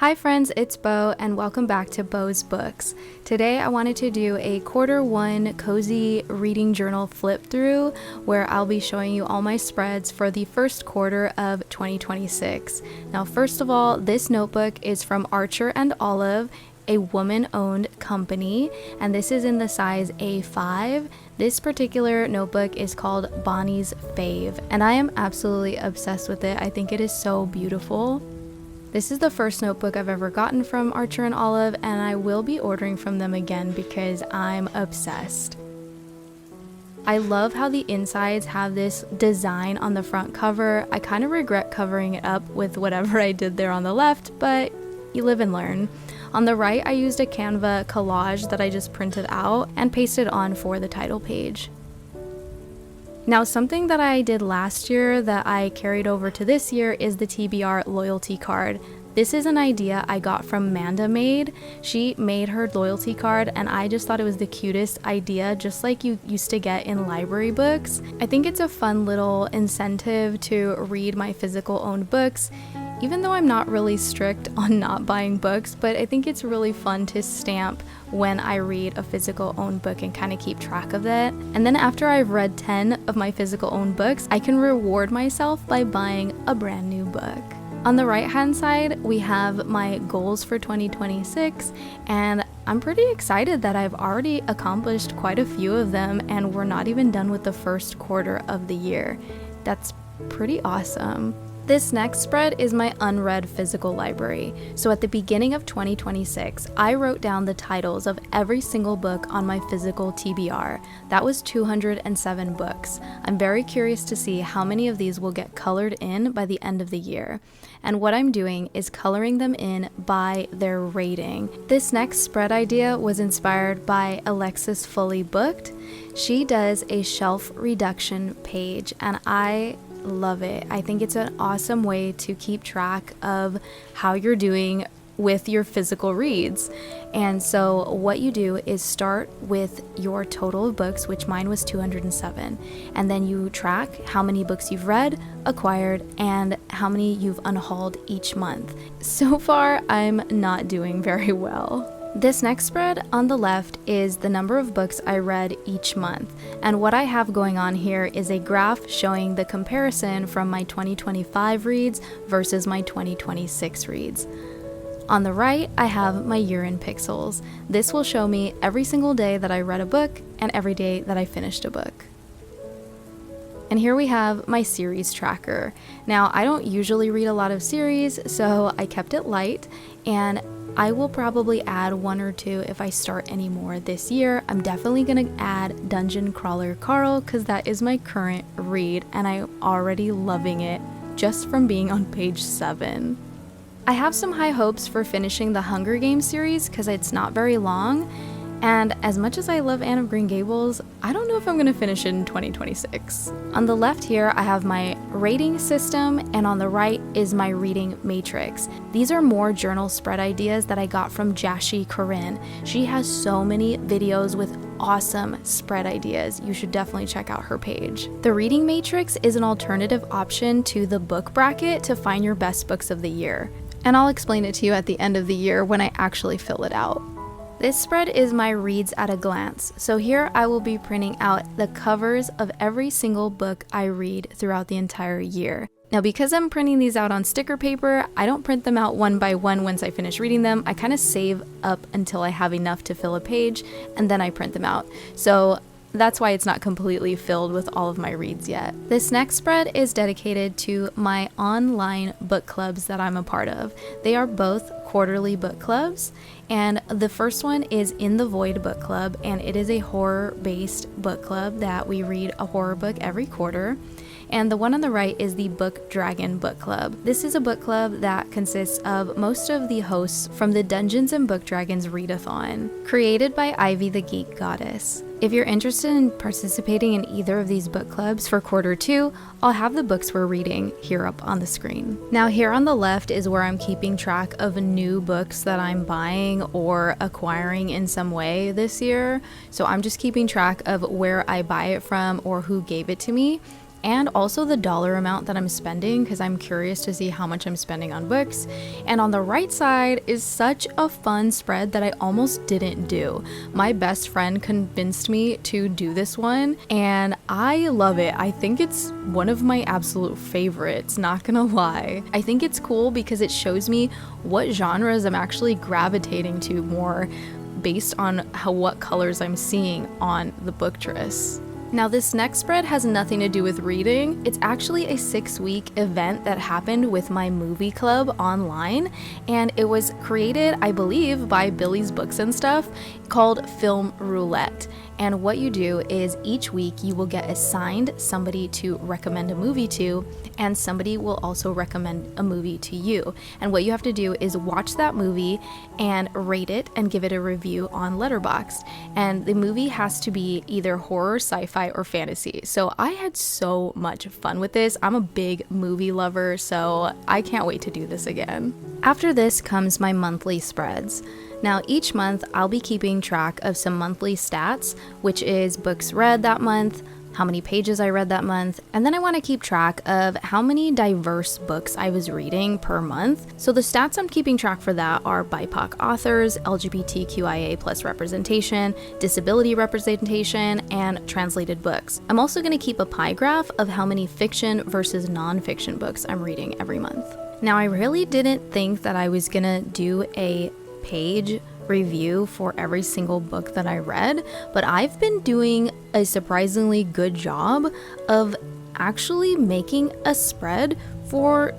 Hi friends, it's Bo and welcome back to Bo's Books. Today I wanted to do a Q1 cozy reading journal flip through where I'll be showing you all my spreads for the first quarter of 2026. Now first of all, this notebook is from Archer and Olive, a woman-owned company, and this is in the size A5. This particular notebook is called Bonnie's Fave, and I am absolutely obsessed with it. I think it is so beautiful. This is the first notebook I've ever gotten from Archer and Olive, and I will be ordering from them again because I'm obsessed. I love how the insides have this design on the front cover. I kind of regret covering it up with whatever I did there on the left, but you live and learn. On the right, I used a Canva collage that I just printed out and pasted on for the title page. Now, something that I did last year that I carried over to this year is the TBR loyalty card. This is an idea I got from Manda Made. She made her loyalty card and I just thought it was the cutest idea, just like you used to get in library books. I think it's a fun little incentive to read my physical owned books, even though I'm not really strict on not buying books, but I think it's really fun to stamp when I read a physical owned book and kind of keep track of it. And then after I've read 10 of my physical owned books, I can reward myself by buying a brand new book. On the right hand side, we have my goals for 2026, and I'm pretty excited that I've already accomplished quite a few of them and we're not even done with the first quarter of the year. That's pretty awesome. This next spread is my unread physical library. So at the beginning of 2026, I wrote down the titles of every single book on my physical TBR. That was 207 books. I'm very curious to see how many of these will get colored in by the end of the year. And what I'm doing is coloring them in by their rating. This next spread idea was inspired by Alexis Fully Booked. She does a shelf reduction page and I love it. I think it's an awesome way to keep track of how you're doing with your physical reads. And so what you do is start with your total of books, which mine was 207, and then you track how many books you've read, acquired, and how many you've unhauled each month. So far, I'm not doing very well. This next spread on the left is the number of books I read each month, and what I have going on here is a graph showing the comparison from my 2025 reads versus my 2026 reads. On the right, I have my year in pixels. This will show me every single day that I read a book and every day that I finished a book. And here we have my series tracker. Now, I don't usually read a lot of series, so I kept it light, and I will probably add one or two if I start any more this year. I'm definitely gonna add Dungeon Crawler Carl because that is my current read and I'm already loving it just from being on page 7. I have some high hopes for finishing the Hunger Games series because it's not very long, and as much as I love Anne of Green Gables, I don't know if I'm going to finish it in 2026. On the left here, I have my rating system, and on the right is my reading matrix. These are more journal spread ideas that I got from Jashi Corinne. She has so many videos with awesome spread ideas. You should definitely check out her page. The reading matrix is an alternative option to the book bracket to find your best books of the year. And I'll explain it to you at the end of the year when I actually fill it out. This spread is my reads at a glance. So here I will be printing out the covers of every single book I read throughout the entire year. Now, because I'm printing these out on sticker paper, I don't print them out one by one once I finish reading them. I kind of save up until I have enough to fill a page and then I print them out. So that's why it's not completely filled with all of my reads yet. This next spread is dedicated to my online book clubs that I'm a part of. They are both quarterly book clubs, and the first one is In the Void book club, and it is a horror-based book club that we read a horror book every quarter. And the one on the right is the Book Dragon Book Club. This is a book club that consists of most of the hosts from the Dungeons and Book Dragons Readathon, created by Ivy the Geek Goddess. If you're interested in participating in either of these book clubs for Q2, I'll have the books we're reading here up on the screen. Now here on the left is where I'm keeping track of new books that I'm buying or acquiring in some way this year. So I'm just keeping track of where I buy it from or who gave it to me. and also the dollar amount that I'm spending because I'm curious to see how much I'm spending on books. And on the right side is such a fun spread that I almost didn't do. My best friend convinced me to do this one and I love it. I think it's one of my absolute favorites, not gonna lie. I think it's cool because it shows me what genres I'm actually gravitating to more based on what colors I'm seeing on the Booktress. Now this next spread has nothing to do with reading. It's actually a 6-week event that happened with my movie club online, and it was created, I believe, by Billy's Books and Stuff, called Film Roulette. And what you do is each week you will get assigned somebody to recommend a movie to, and somebody will also recommend a movie to you. And what you have to do is watch that movie and rate it and give it a review on Letterboxd. And the movie has to be either horror, sci-fi, or fantasy. So I had so much fun with this. I'm a big movie lover, so I can't wait to do this again. After this comes my monthly spreads. Now each month I'll be keeping track of some monthly stats, which is books read that month, how many pages I read that month, and then I want to keep track of how many diverse books I was reading per month. So the stats I'm keeping track for that are BIPOC authors, LGBTQIA+ representation, disability representation, and translated books. I'm also going to keep a pie graph of how many fiction versus non-fiction books I'm reading every month. Now I really didn't think that I was gonna do a page review for every single book that I read, but I've been doing a surprisingly good job of actually making a spread for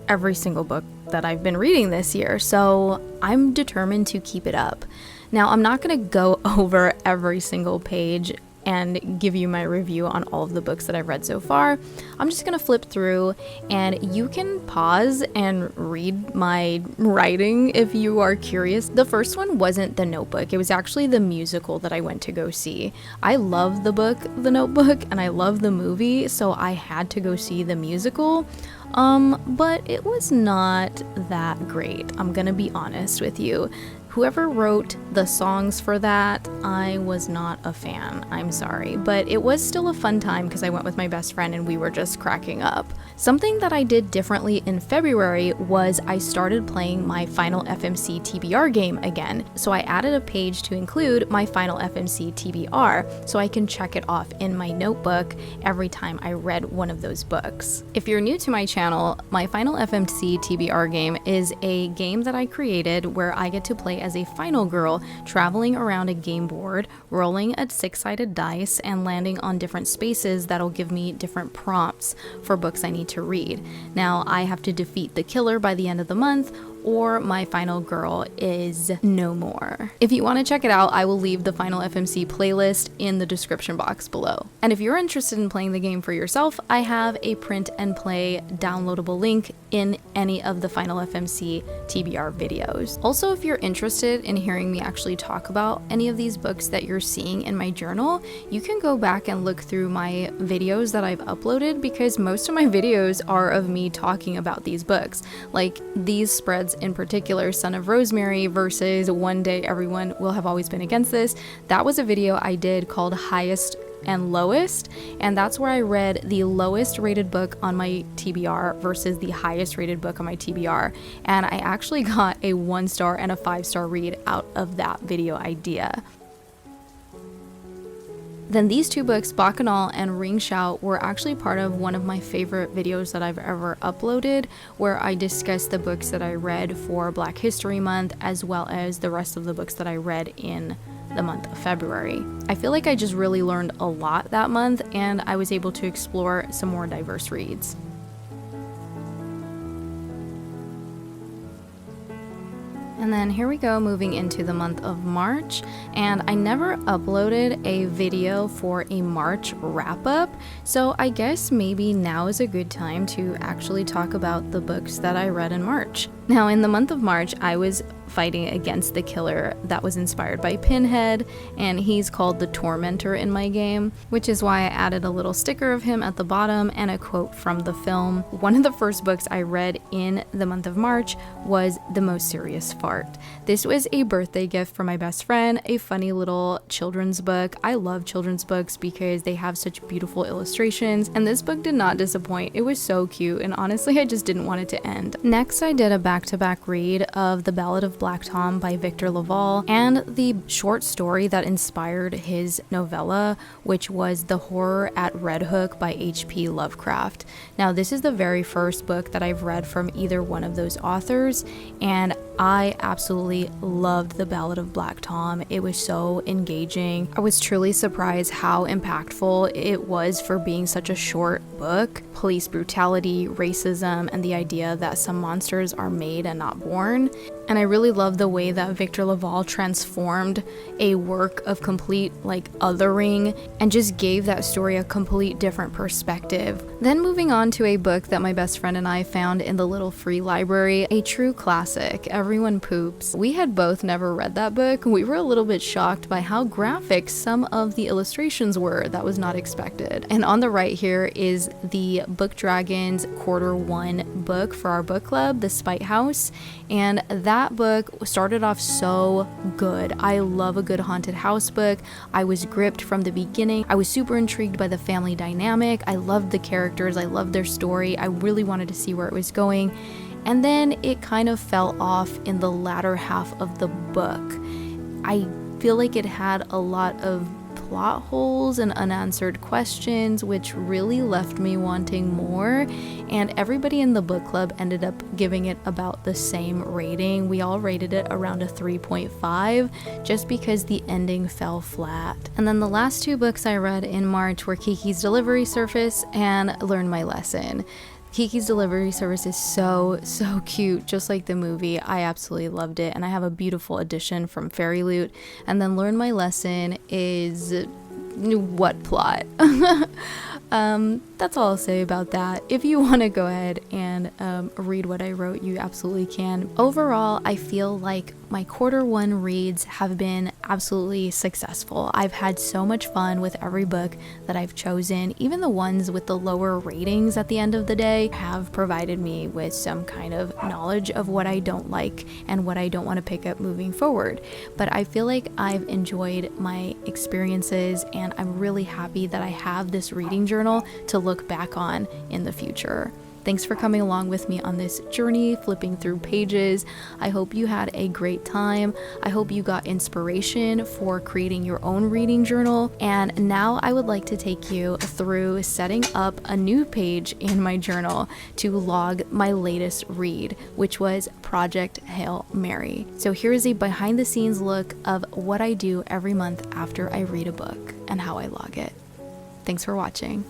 every single book that I've been reading this year, so I'm determined to keep it up. Now I'm not going to go over every single page and give you my review on all of the books that I've read so far. I'm just gonna flip through and you can pause and read my writing if you are curious. The first one wasn't The Notebook, it was actually the musical that I went to go see. I love the book The Notebook and I love the movie, so I had to go see the musical. But it was not that great, I'm gonna be honest with you. Whoever wrote the songs for that, I was not a fan, I'm sorry, but it was still a fun time because I went with my best friend and we were just cracking up. Something that I did differently in February was I started playing my Final FMC TBR game again. So I added a page to include my Final FMC TBR so I can check it off in my notebook every time I read one of those books. If you're new to my channel, my Final FMC TBR game is a game that I created where I get to play as a final girl traveling around a game board, rolling a 6-sided dice and landing on different spaces that'll give me different prompts for books I need to read. Now I have to defeat the killer by the end of the month, or my final girl is no more. If you want to check it out, I will leave the Final FMC playlist in the description box below. And if you're interested in playing the game for yourself, I have a print and play downloadable link in any of the Final FMC TBR videos. Also, if you're interested in hearing me actually talk about any of these books that you're seeing in my journal, you can go back and look through my videos that I've uploaded because most of my videos are of me talking about these books. Like these spreads in particular, Son of Rosemary versus One Day Everyone Will Have Always Been Against This. That was a video I did called Highest and Lowest, and that's where I read the lowest rated book on my TBR versus the highest rated book on my TBR, and I actually got a 1-star and a 5-star read out of that video idea. Then these two books, Bacchanal and Ring Shout, were actually part of one of my favorite videos that I've ever uploaded, where I discussed the books that I read for Black History Month, as well as the rest of the books that I read in the month of February. I feel like I just really learned a lot that month, and I was able to explore some more diverse reads. And then here we go, moving into the month of March, and I never uploaded a video for a March wrap-up, so I guess maybe now is a good time to actually talk about the books that I read in March. Now, in the month of March, I was fighting against the killer that was inspired by Pinhead, and he's called the Tormentor in my game, which is why I added a little sticker of him at the bottom and a quote from the film. One of the first books I read in the month of March was The Most Serious Fall. Heart. This was a birthday gift for my best friend, a funny little children's book. I love children's books because they have such beautiful illustrations, and this book did not disappoint. It was so cute, and honestly I just didn't want it to end. Next, I did a back-to-back read of The Ballad of Black Tom by Victor Laval and the short story that inspired his novella, which was The Horror at Red Hook by H.P. Lovecraft. Now, this is the very first book that I've read from either one of those authors, and I absolutely loved The Ballad of Black Tom. It was so engaging. I was truly surprised how impactful it was for being such a short book. Police brutality, racism, and the idea that some monsters are made and not born. And I really love the way that Victor Laval transformed a work of complete othering and just gave that story a complete different perspective. Then moving on to a book that my best friend and I found in the little free library, a true classic, Everyone Poops. We had both never read that book. We were a little bit shocked by how graphic some of the illustrations were. That was not expected. And on the right here is the Book Dragons Q1 book for our book club, The Spite House, and that book started off so good. I love a good haunted house book. I was gripped from the beginning. I was super intrigued by the family dynamic. I loved the characters. I loved their story. I really wanted to see where it was going. And then it kind of fell off in the latter half of the book. I feel like it had a lot of plot holes and unanswered questions, which really left me wanting more, and everybody in the book club ended up giving it about the same rating. We all rated it around a 3.5 just because the ending fell flat. And then the last two books I read in March were Kiki's Delivery Service and Learn My Lesson. Kiki's Delivery Service is so cute, just like the movie. I absolutely loved it, and I have a beautiful edition from Fairy Loot. And then Learn My Lesson is what plot? That's all I'll say about that. If you want to go ahead and read what I wrote, you absolutely can. Overall, I feel like my Q1 reads have been absolutely successful. I've had so much fun with every book that I've chosen. Even the ones with the lower ratings at the end of the day have provided me with some kind of knowledge of what I don't like and what I don't want to pick up moving forward. But I feel like I've enjoyed my experiences, and I'm really happy that I have this reading journal to look back on in the future. Thanks for coming along with me on this journey, flipping through pages. I hope you had a great time. I hope you got inspiration for creating your own reading journal. And now I would like to take you through setting up a new page in my journal to log my latest read, which was Project Hail Mary. So here is a behind the scenes look of what I do every month after I read a book and how I log it. Thanks for watching.